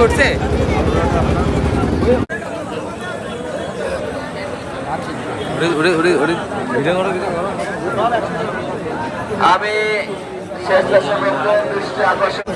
উঠছে? আমি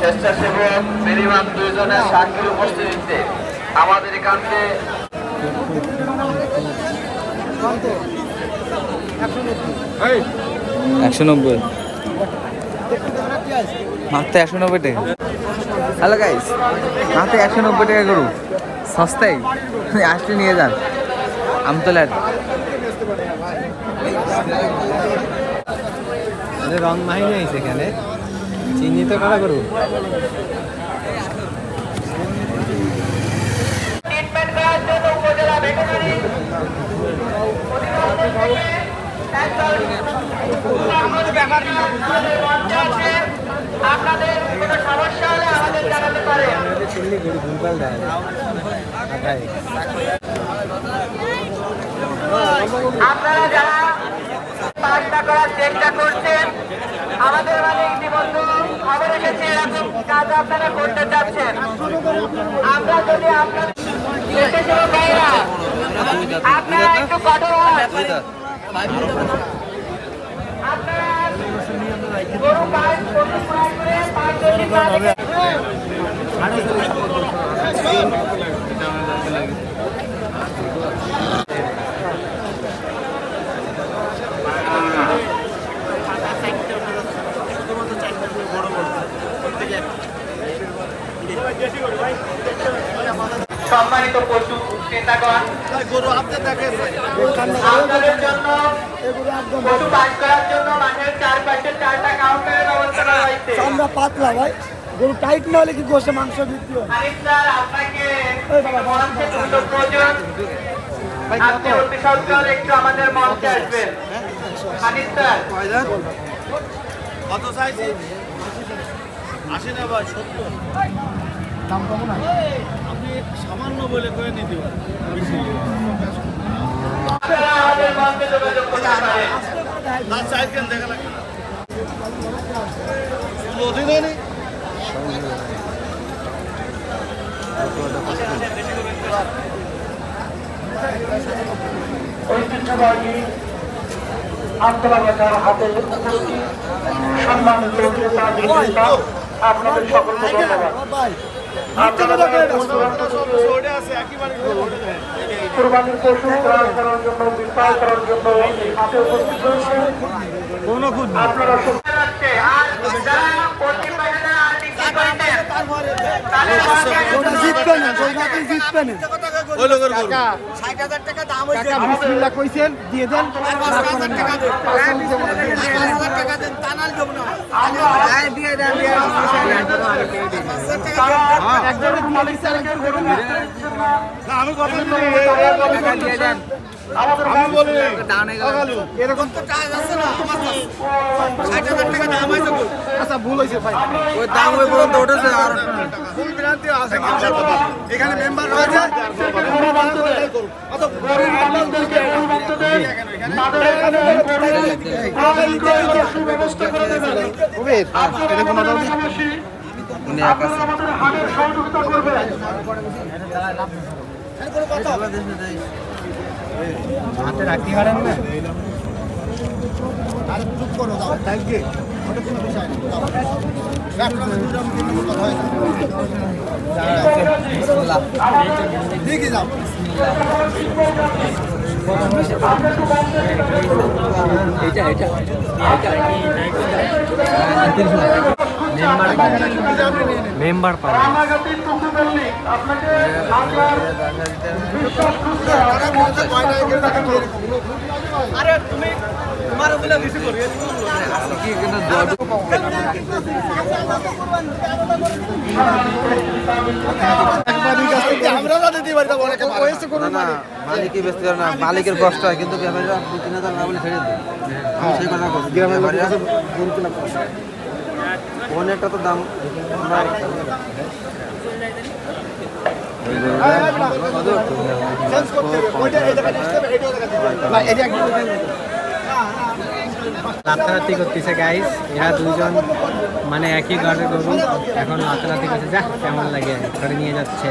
স্বেচ্ছাসেবক মিনিমাম 2 জনের সাক্ষীর উপস্থিতিতে আমাদের এখানকে 190 মাত্র 190 টাকা। হ্যালো গাইস, মাত্র 190 টাকা করু সস্তায় আসলে নিয়ে যান আমতলার। রং মাহি নেই সেখানে চিহ্নিত করা করু। আপনাদের কোনো সমস্যা হলে আমাদের জানাতে পারেন। আপনারা যারা পাশটা করার চেষ্টা করছেন, আমাদের মানে ইতিমধ্যে খবর এসেছে এরকম কাজ আপনারা করতে চাচ্ছেন। আমরা যদি আপনাদের আপনারা একটু কঠোর হন। সম্মানিত পশু ক্রেতাগণ, আপনাদের জন্য পশু পাস করার জন্য মাঠের চারপাশে 4টা কাউন্টারের ব্যবস্থা করা হয়েছে। আমরা পাতলা ভাই, গরু টাইট না হলে কি গোশে মাংস বিক্রি হয়? স্যার, আপনাকে মঞ্চে সুযোগ প্রয়োজন। আপনি অতি সত্বর একটু আমাদের মঞ্চে আসবেন। হানিফ স্যার, কত চাইছি? 80 না ভাই, 70। দাম কম না, আপনি সামান্য বলে করে নিতে পারেন। আপনারা আমাদের মঞ্চে যোগাযোগ করতে পারেন। না চাইছেন দেখা লাগবে না। অধীনে নেই। ঐতিহ্যবাহী আমতলা বাজার হাতে সম্মানিত ক্রেতা বিক্রেতা, আপনাদের সকলকে ধন্যবাদ। কুরবানির পশু ক্রয় করার জন্য, বিক্রয় করার জন্য হাতে উপস্থিত রয়েছে আপনারা। জিতবে না, জিতবে না। 60,000 টাকা দাম হয়েছে। বিসমিল্লাহ কইছেন, দিয়ে দেন। 5,000 টাকা দেন। 5,000 টাকা দেন, তা নাল দেব না। দিয়ে দেন। একজনের মালিক তারিখের গরু না, আমি কথা দিই। দিয়ে দেন। আমি বলি এরকম তো কাজ আছে না আমার কাছে। 60,000 টাকা দাম হয়েছে। আচ্ছা, ভুল হয়েছে ভাই। ওই দাম ওই পর্যন্ত উঠেছে আর ভুল ভ্রান্তি আছে। এখানে মেম্বার রয়েছে। অত গরিব মানুষদেরকে গরু মুক্ত দেন, তাদের এখানে সুব্যবস্থা করে দেবেন। পাশাপাশি আপনারা আমাদের হাটের সহযোগিতা করবেন। হাতে রাখতে পারেন না? আর চুপ করো, দাও থাকবে। ওটা কোনো বিষয় না। দেখে যাও। মেম্বার পাবে। রানাঘাটের টুকুপল্লী আপনাকে আপনার বিশ্বাস করতে আরে তুমি তোমার ওগুলা বেশি করি। কি কিন্তু দোয়া আমরা না দিতে পারি, অনেকে হয়েছে কোনো না, মালিকই ব্যস্ত না, মালিকের কষ্ট হয়, কিন্তু ব্যাপারীরা 2-3,000 না বলে ছেড়ে দেয়। আমি সেই কথা বলছি। ব্যাপারীরা অনেকটা তো দাম আমরা চেঞ্জ করতে হবে। ওইটা এই জায়গায় আসতে হবে, এইটাও জায়গায় দিতে হবে। রাতারাতি করতেছে গাইস, এরা দুজন মানে একই ঘরে গরু, এখন রাতারাতি করছে, যা কেমন লাগে ঘরে নিয়ে যাচ্ছে।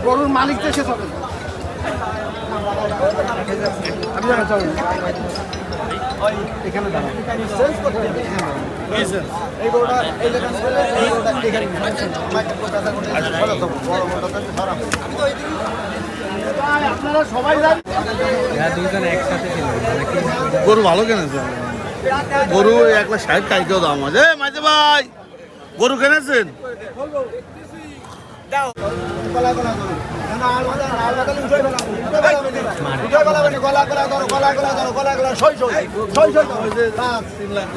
গরুর মালিক তো সে চলে এখানে দাঁড়াও এই গরুটা এই গরুটা এখানে আপনারা সবাই জানেন এরা দুজন একসাথে ছিল নাকি? গরু ভালো কিনেছে, গরু 1,60,000 টাকাও দাম আছে। মাঝে ভাই গরু কিনেছেন? গলা গলা ধরো না আর বাদালি উঠে গলা উঠে গলা মানে গলা গলা ধরো গলা গলা ধরো গলা গলা সই সই সই সই 3 লাখ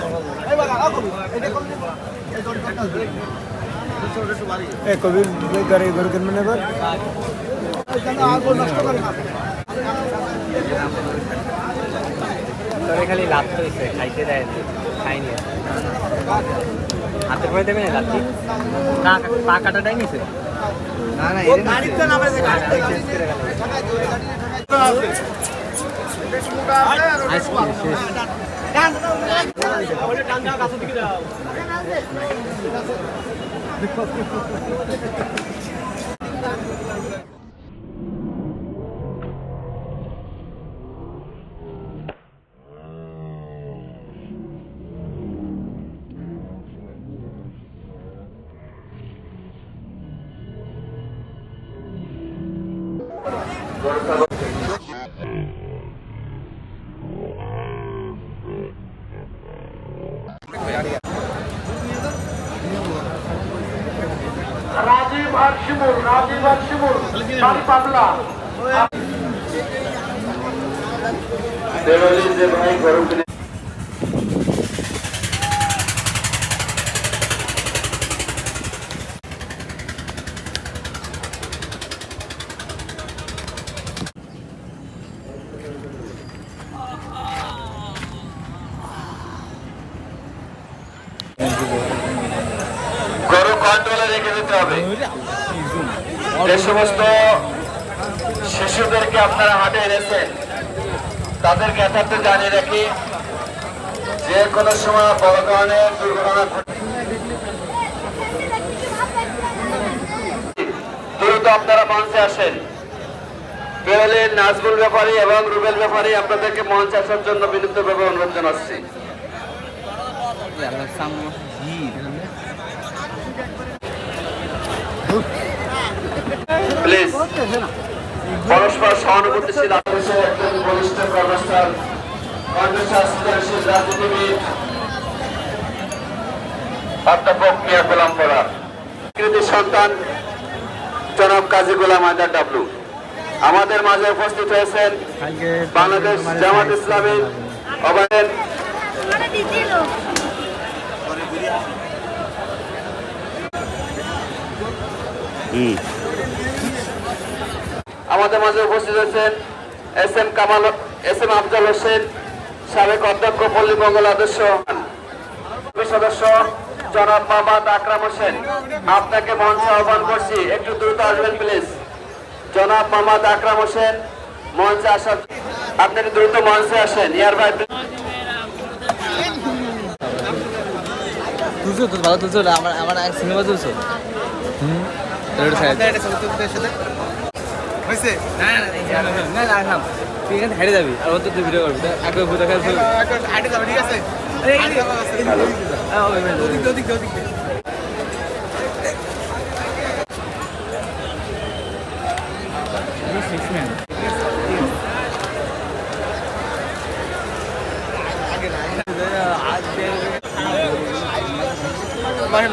এই বাবা আ কবি এটা কোন এই দড়ি কাটা এ কবি গাড়ি ঘর কেন মানে বার জানা আগ নষ্ট করে না তোরে খালি লাভ হইছে, খাইতে দেয় না, খাইনি। হাতে করে দেবে না লাঠি, পা কাটাটাই নিছে। না না ও গাড়িতে নামে যে গাড়িতে চেঞ্জ করে গেল আজকে শেষ। রাজীব আর শিমুল বাড়ি পাবলা যে ভাই গরম কিনে গরু কন্ট্রোলে রেখে দিতে হবে। যে সমস্ত শিশুদেরকে আপনারা হাটে এনেছেন তাদেরকে একাত্তে জানিয়ে রাখি, যে কোনো সময় বড় ধরনের দুর্ঘটনা দ্রুত আপনারা মঞ্চে আসেন। কেবলের নাজবুল ব্যাপারী এবং রুবেল ব্যাপারী আপনাদেরকে মঞ্চে আসার জন্য বিনীতভাবে অনুরোধ জানাচ্ছি। প্লিজ পরস্পর সহানুভূতিশীল আদেশে একজন বরিষ্ঠ কর্মস্থল রাজনীতিবিদ অধ্যাপক মিয়া গোলাম পরা, কৃতি সন্তান জনাব কাজী গোলাম হায়দার ডাবলু। আমাদের মাঝে উপস্থিত হয়েছেন বাংলাদেশ জামাত ইসলামী অবায়ন আমাদের মাঝে উপস্থিত হয়েছেন এস এম আফজাল হোসেন, সাবেক অধ্যক্ষ পল্লী মঙ্গল আদর্শ সদস্য জনাব মোহাম্মদ আকরাম হোসেন। আপনাকে মঞ্চে আহ্বান করছি, একটু দ্রুত আসবেন প্লিজ। জনাব মোহাম্মদ আকরাম হোসেন মঞ্চে আসার, আপনি দ্রুত মঞ্চে আসেন। ইয়ার ভাই তুলছো তো ভালো তুলছো, আমার আমার সিনেমা তুলছো। হইছে না না না না, তুই এখানে হেঁটে যাবি আর অত তুই ভিডিও করবি, একবার বুঝা খেলছো। হাইটে যাবে, ঠিক আছে ওদিক ওদিক ওদিক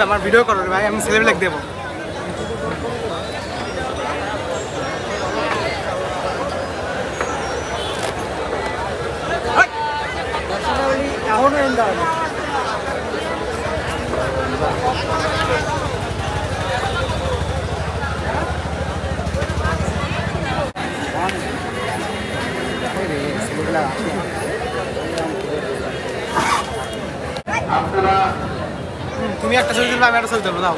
আমার ভিডিও করো ভাই, আমি সেলিব্রেট দেবো। এখনো এন্ড তুমি একটা ছবি তুলবে, আমি একটা ছবি তুলবো। দাও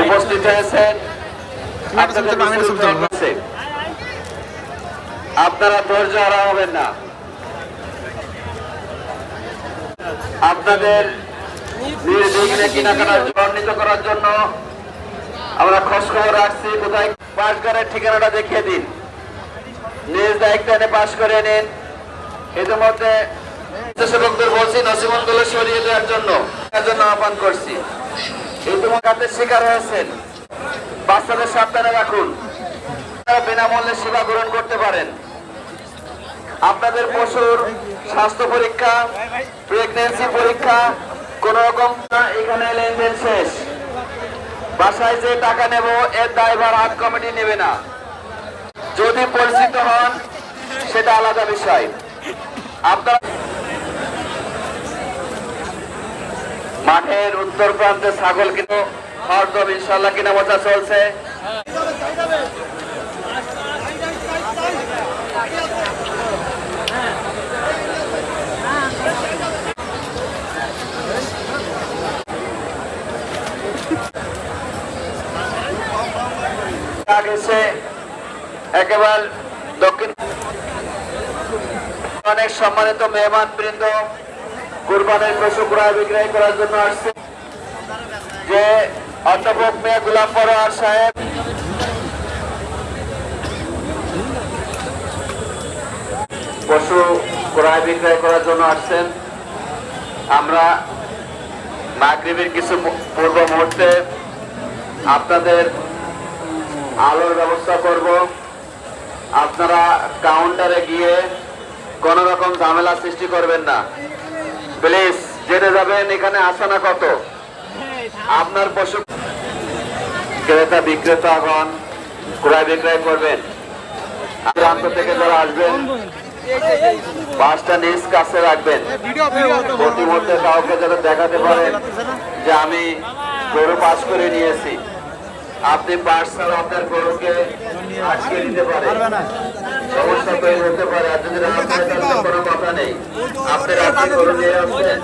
উপস্থিত হয়েছেন। আপনাদের কাছে আপনারা ধৈর্য হারা হবেন না। আপনাদের নির্বিঘ্নে কেনাকাটা বর্ণিত করার জন্য আমরা খোঁজ খবর রাখছি। কোথায় পাশ করার ঠিকানাটা দেখিয়ে দিন, নিজ দায়িত্ব এনে পাশ করে নিন। ইতিমধ্যে স্বেচ্ছাসেবকদের বলছি নসিবনগুলো সরিয়ে দেওয়ার জন্য আহ্বান করছি। ইতিমধ্যে হাতের শিকার হয়েছেন, বাচ্চাদের সাবধানে রাখুন। বিনামূল্যে সেবা গ্রহণ করতে পারেন। আপনাদের পশুর স্বাস্থ্য পরীক্ষা, প্রেগন্যান্সি পরীক্ষা কোন রকম এখানে লেনদেন শেষ। বাসায় যে টাকা নেব এর দায়ভার হাট কমিটি নেবে না। যদি পরিচিত হন সেটা আলাদা বিষয়। আপনার মাঠের উত্তর প্রান্তে ছাগল কিন্তু হরদম ইনশাল্লাহ কিনা বেচা চলছে। একেবারে দক্ষিণ অনেক সম্মানিত মেহমান বৃন্দ কুরবানের পশু ক্রয় বিক্রয় করার জন্য আসছে, যে অধ্যাপক মেয়ে গোলাম পরোয়ার সাহেব পশু ক্রয় বিক্রয় করার জন্য আসছেন। আমরা মাগরিবের কিছু পূর্ব মুহূর্তে আপনাদের আলোর ব্যবস্থা করব। আপনারা কাউন্টারে গিয়ে কোন রকম ঝামেলা সৃষ্টি করবেন না, প্লিজ। জেনে যাবেন এখানে আসানা কত। আপনার পশু ক্রেতা বিক্রেতাগণ ক্রয় বিক্রয় করবেন। প্রান্ত থেকে যারা আসবেন পাঁচটা নিজ কাছে রাখবেন। প্রতিমধ্যে কাউকে যারা দেখাতে পারেন যে আমি গরু পাস করে নিয়েছি, আপনি পাশ ছাড়া আপনার গরুকে আটকে দিতে পারেন, সমস্যা তৈরি হতে পারে। আর যদি কোনো কথা নেই, আপনি রাত্রে গরু নিয়ে আসছেন,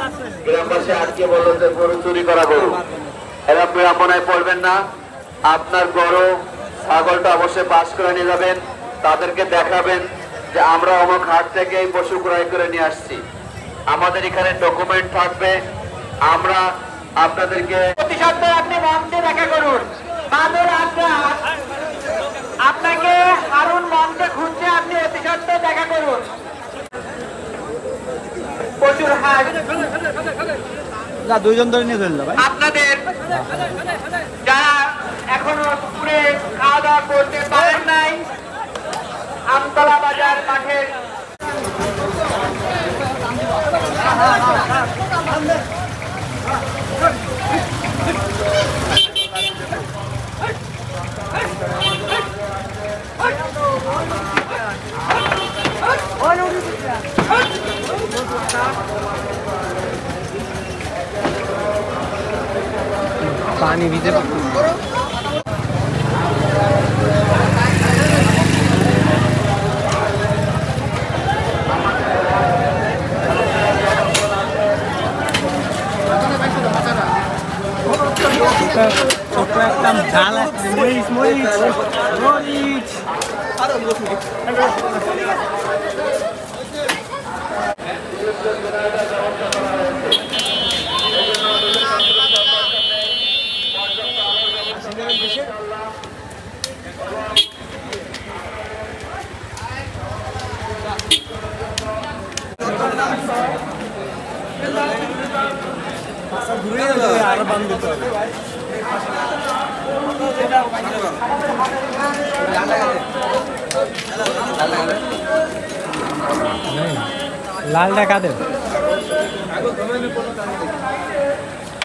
গ্রামবাসী আটকে বলল যে গরু চুরি করা গরু, এরা বিড়ম্বনায় পড়বেন না। আপনার গরু ছাগলটা অবশ্যই পাশ করে নিয়ে যাবেন, তাদেরকে দেখাবেন যে আমরা অমুক হাট থেকে এই পশু ক্রয় করে নিয়ে আসছি, আমাদের এখানে ডকুমেন্ট থাকবে। আমরা আপনাদেরকে আপনি মঞ্চে দেখা করুন। আপনাকে হারুন মঞ্চে খুঁজছে, আপনি অতি সত্ত্বে দেখা করুন। প্রচুর হাট দুইজন ধরে নিয়ে চললো ভাই। আপনাদের যারা এখনো দুপুরে খাওয়া দাওয়া করতে পারেন নাই, আমতলা বাজার মাঠের पानी ভিজে ছোট একটা ঝাল মরিচ মরিচ মরিচ আর বন্ধ করতে হবে। লাল টাকা দেব।